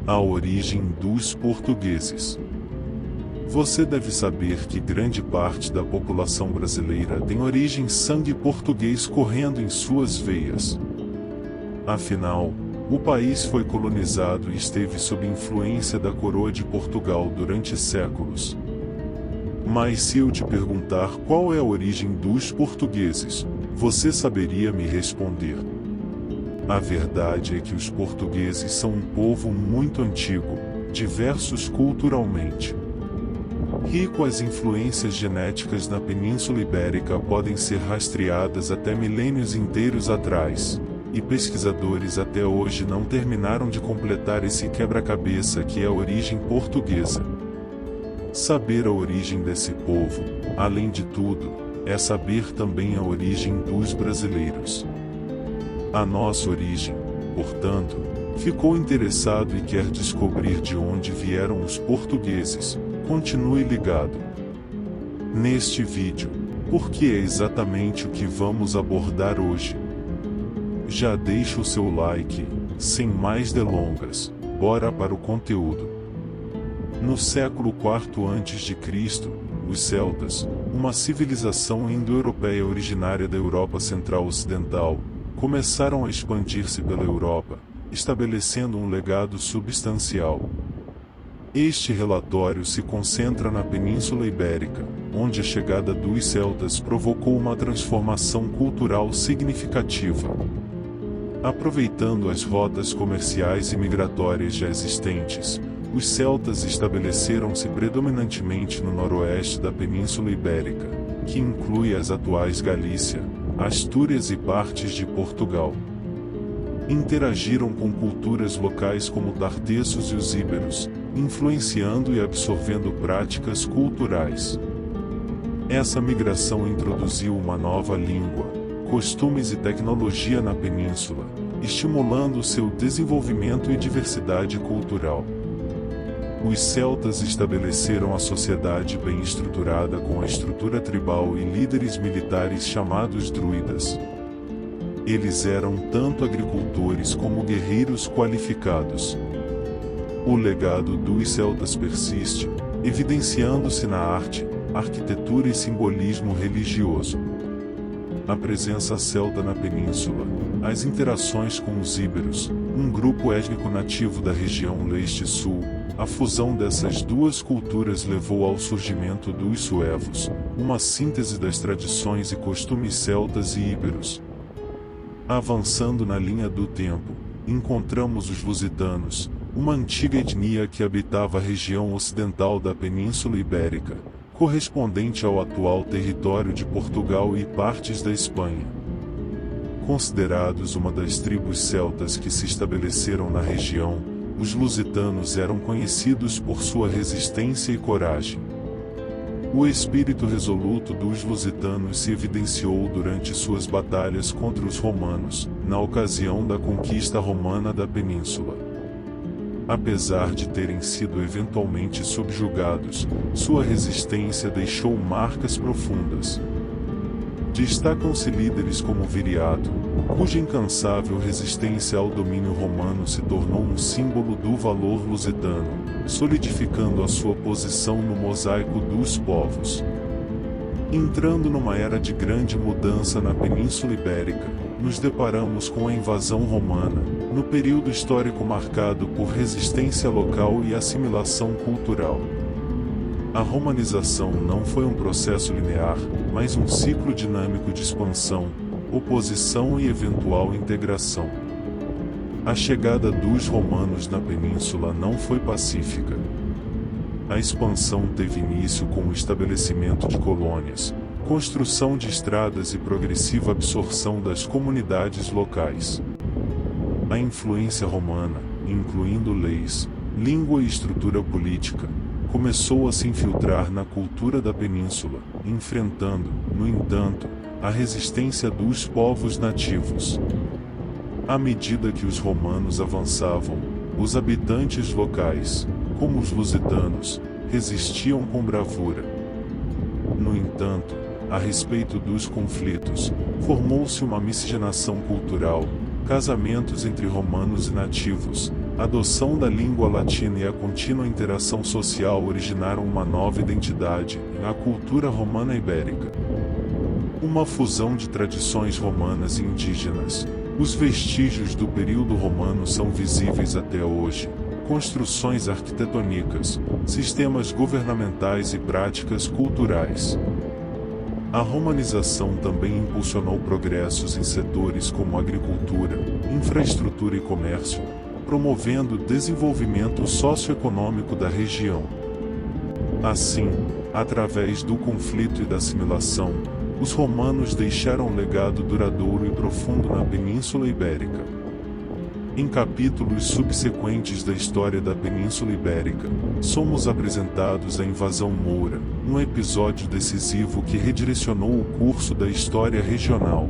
A origem dos portugueses. Você deve saber que grande parte da população brasileira tem origem sangue português correndo em suas veias. Afinal, o país foi colonizado e esteve sob influência da coroa de Portugal durante séculos. Mas se eu te perguntar qual é a origem dos portugueses, você saberia me responder? A verdade é que os portugueses são um povo muito antigo, diversos culturalmente. Rico, as influências genéticas na Península Ibérica podem ser rastreadas até milênios inteiros atrás, e pesquisadores até hoje não terminaram de completar esse quebra-cabeça que é a origem portuguesa. Saber a origem desse povo, além de tudo, é saber também a origem dos brasileiros. A nossa origem, portanto, ficou interessado e quer descobrir de onde vieram os portugueses. Continue ligado. Neste vídeo, porque é exatamente o que vamos abordar hoje. Já deixa o seu like, sem mais delongas, bora para o conteúdo. No século IV a.C., os celtas, uma civilização indo-europeia originária da Europa Central Ocidental, começaram a expandir-se pela Europa, estabelecendo um legado substancial. Este relatório se concentra na Península Ibérica, onde a chegada dos celtas provocou uma transformação cultural significativa. Aproveitando as rotas comerciais e migratórias já existentes, os celtas estabeleceram-se predominantemente no noroeste da Península Ibérica, que inclui as atuais Galícia, Astúrias e partes de Portugal. Interagiram com culturas locais como tartesos e os íberos, influenciando e absorvendo práticas culturais. Essa migração introduziu uma nova língua, costumes e tecnologia na península, estimulando seu desenvolvimento e diversidade cultural. Os celtas estabeleceram a sociedade bem estruturada com a estrutura tribal e líderes militares chamados druidas. Eles eram tanto agricultores como guerreiros qualificados. O legado dos celtas persiste, evidenciando-se na arte, arquitetura e simbolismo religioso. A presença celta na península, as interações com os íberos, um grupo étnico nativo da região leste-sul, a fusão dessas duas culturas levou ao surgimento dos suevos, uma síntese das tradições e costumes celtas e íberos. Avançando na linha do tempo, encontramos os lusitanos, uma antiga etnia que habitava a região ocidental da Península Ibérica, correspondente ao atual território de Portugal e partes da Espanha. Considerados uma das tribos celtas que se estabeleceram na região, os lusitanos eram conhecidos por sua resistência e coragem. O espírito resoluto dos lusitanos se evidenciou durante suas batalhas contra os romanos, na ocasião da conquista romana da península. Apesar de terem sido eventualmente subjugados, sua resistência deixou marcas profundas. Destacam-se líderes como Viriato, cuja incansável resistência ao domínio romano se tornou um símbolo do valor lusitano, solidificando a sua posição no mosaico dos povos. Entrando numa era de grande mudança na Península Ibérica, nos deparamos com a invasão romana, no período histórico marcado por resistência local e assimilação cultural. A romanização não foi um processo linear, mas um ciclo dinâmico de expansão, oposição e eventual integração. A chegada dos romanos na península não foi pacífica. A expansão teve início com o estabelecimento de colônias, construção de estradas e progressiva absorção das comunidades locais. A influência romana, incluindo leis, língua e estrutura política, começou a se infiltrar na cultura da península, enfrentando, no entanto, a resistência dos povos nativos. À medida que os romanos avançavam, os habitantes locais, como os lusitanos, resistiam com bravura. No entanto, a respeito dos conflitos, formou-se uma miscigenação cultural, casamentos entre romanos e nativos, A adoção da língua latina e a contínua interação social originaram uma nova identidade, a cultura romana ibérica. Uma fusão de tradições romanas e indígenas. Os vestígios do período romano são visíveis até hoje. Construções arquitetônicas, sistemas governamentais e práticas culturais. A romanização também impulsionou progressos em setores como agricultura, infraestrutura e comércio, promovendo o desenvolvimento socioeconômico da região. Assim, através do conflito e da assimilação, os romanos deixaram um legado duradouro e profundo na Península Ibérica. Em capítulos subsequentes da história da Península Ibérica, somos apresentados a invasão moura, um episódio decisivo que redirecionou o curso da história regional.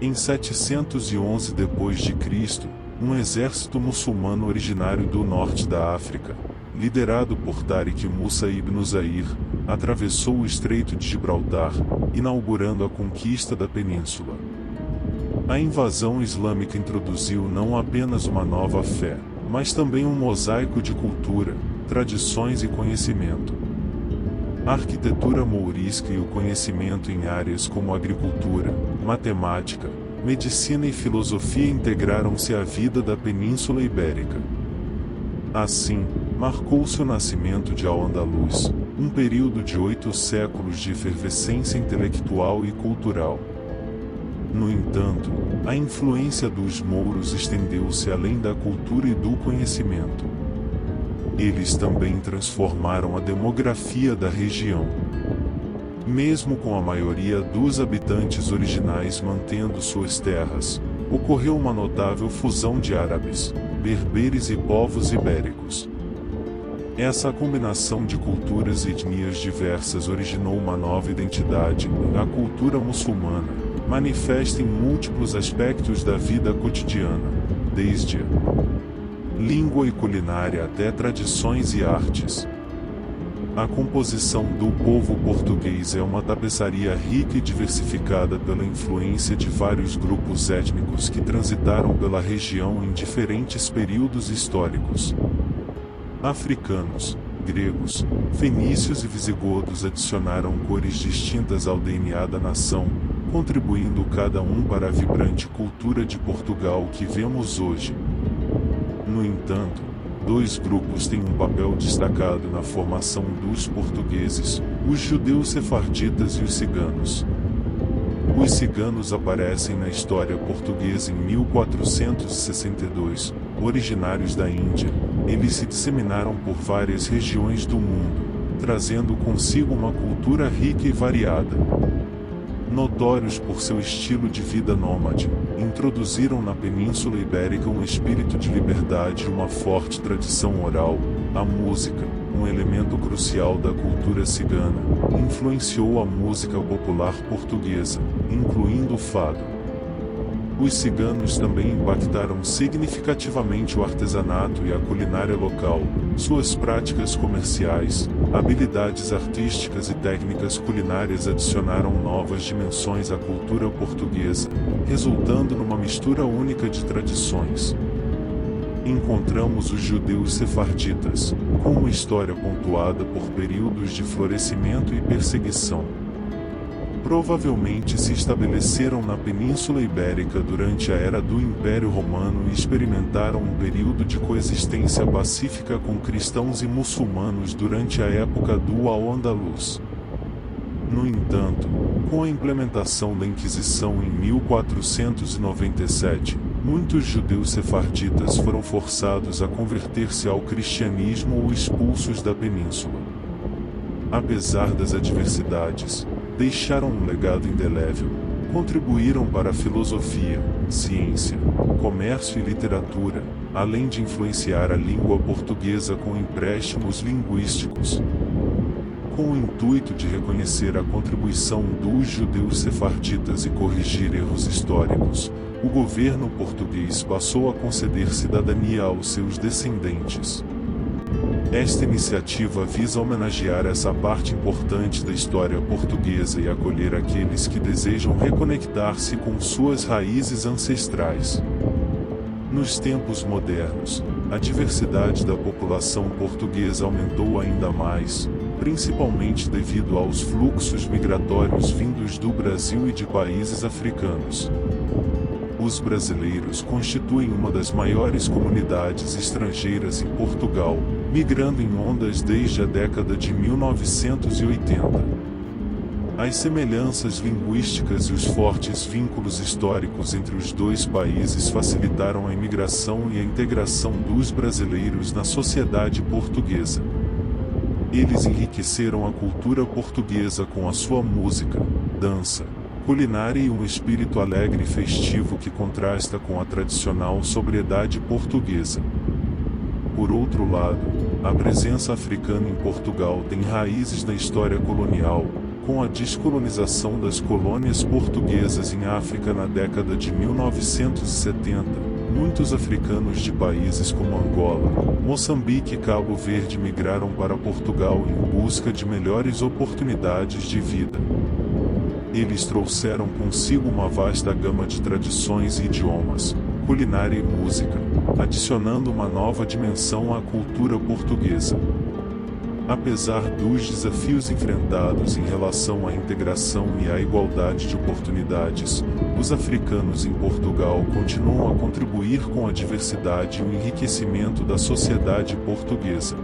Em 711 d.C., um exército muçulmano originário do norte da África, liderado por Tariq Musa ibn Zair, atravessou o Estreito de Gibraltar, inaugurando a conquista da península. A invasão islâmica introduziu não apenas uma nova fé, mas também um mosaico de cultura, tradições e conhecimento. A arquitetura mourisca e o conhecimento em áreas como agricultura, matemática, medicina e filosofia integraram-se à vida da Península Ibérica. Assim, marcou-se o nascimento de Al-Andalus, um período de 8 séculos de efervescência intelectual e cultural. No entanto, a influência dos mouros estendeu-se além da cultura e do conhecimento. Eles também transformaram a demografia da região. Mesmo com a maioria dos habitantes originais mantendo suas terras, ocorreu uma notável fusão de árabes, berberes e povos ibéricos. Essa combinação de culturas e etnias diversas originou uma nova identidade, a cultura muçulmana, manifesta em múltiplos aspectos da vida cotidiana, desde língua e culinária até tradições e artes. A composição do povo português é uma tapeçaria rica e diversificada pela influência de vários grupos étnicos que transitaram pela região em diferentes períodos históricos. Africanos, gregos, fenícios e visigodos adicionaram cores distintas ao DNA da nação, contribuindo cada um para a vibrante cultura de Portugal que vemos hoje. No entanto, 2 grupos têm um papel destacado na formação dos portugueses, os judeus sefarditas e os ciganos. Os ciganos aparecem na história portuguesa em 1462, originários da Índia. Eles se disseminaram por várias regiões do mundo, trazendo consigo uma cultura rica e variada. Notórios por seu estilo de vida nômade, introduziram na Península Ibérica um espírito de liberdade e uma forte tradição oral. A música, um elemento crucial da cultura cigana, influenciou a música popular portuguesa, incluindo o fado. Os ciganos também impactaram significativamente o artesanato e a culinária local. Suas práticas comerciais, habilidades artísticas e técnicas culinárias adicionaram novas dimensões à cultura portuguesa, resultando numa mistura única de tradições. Encontramos os judeus sefarditas, com uma história pontuada por períodos de florescimento e perseguição. Provavelmente se estabeleceram na Península Ibérica durante a era do Império Romano e experimentaram um período de coexistência pacífica com cristãos e muçulmanos durante a época do Al-Andalus. No entanto, com a implementação da Inquisição em 1497, muitos judeus sefarditas foram forçados a converter-se ao cristianismo ou expulsos da península. Apesar das adversidades, deixaram um legado indelével, contribuíram para a filosofia, ciência, comércio e literatura, além de influenciar a língua portuguesa com empréstimos linguísticos. Com o intuito de reconhecer a contribuição dos judeus sefarditas e corrigir erros históricos, o governo português passou a conceder cidadania aos seus descendentes. Esta iniciativa visa homenagear essa parte importante da história portuguesa e acolher aqueles que desejam reconectar-se com suas raízes ancestrais. Nos tempos modernos, a diversidade da população portuguesa aumentou ainda mais, principalmente devido aos fluxos migratórios vindos do Brasil e de países africanos. Os brasileiros constituem uma das maiores comunidades estrangeiras em Portugal, migrando em ondas desde a década de 1980. As semelhanças linguísticas e os fortes vínculos históricos entre os dois países facilitaram a imigração e a integração dos brasileiros na sociedade portuguesa. Eles enriqueceram a cultura portuguesa com a sua música, dança, culinária e um espírito alegre e festivo que contrasta com a tradicional sobriedade portuguesa. Por outro lado, a presença africana em Portugal tem raízes na história colonial, com a descolonização das colônias portuguesas em África na década de 1970, muitos africanos de países como Angola, Moçambique e Cabo Verde migraram para Portugal em busca de melhores oportunidades de vida. Eles trouxeram consigo uma vasta gama de tradições e idiomas, culinária e música, adicionando uma nova dimensão à cultura portuguesa. Apesar dos desafios enfrentados em relação à integração e à igualdade de oportunidades, os africanos em Portugal continuam a contribuir com a diversidade e o enriquecimento da sociedade portuguesa.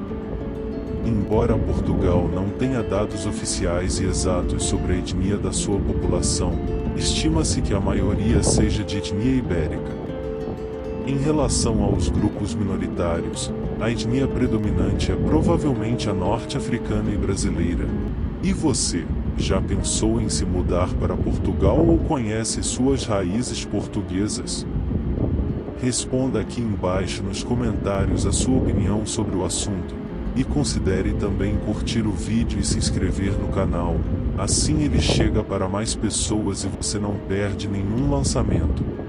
Embora Portugal não tenha dados oficiais e exatos sobre a etnia da sua população, estima-se que a maioria seja de etnia ibérica. Em relação aos grupos minoritários, a etnia predominante é provavelmente a norte-africana e brasileira. E você, já pensou em se mudar para Portugal ou conhece suas raízes portuguesas? Responda aqui embaixo nos comentários a sua opinião sobre o assunto, e considere também curtir o vídeo e se inscrever no canal, assim ele chega para mais pessoas e você não perde nenhum lançamento.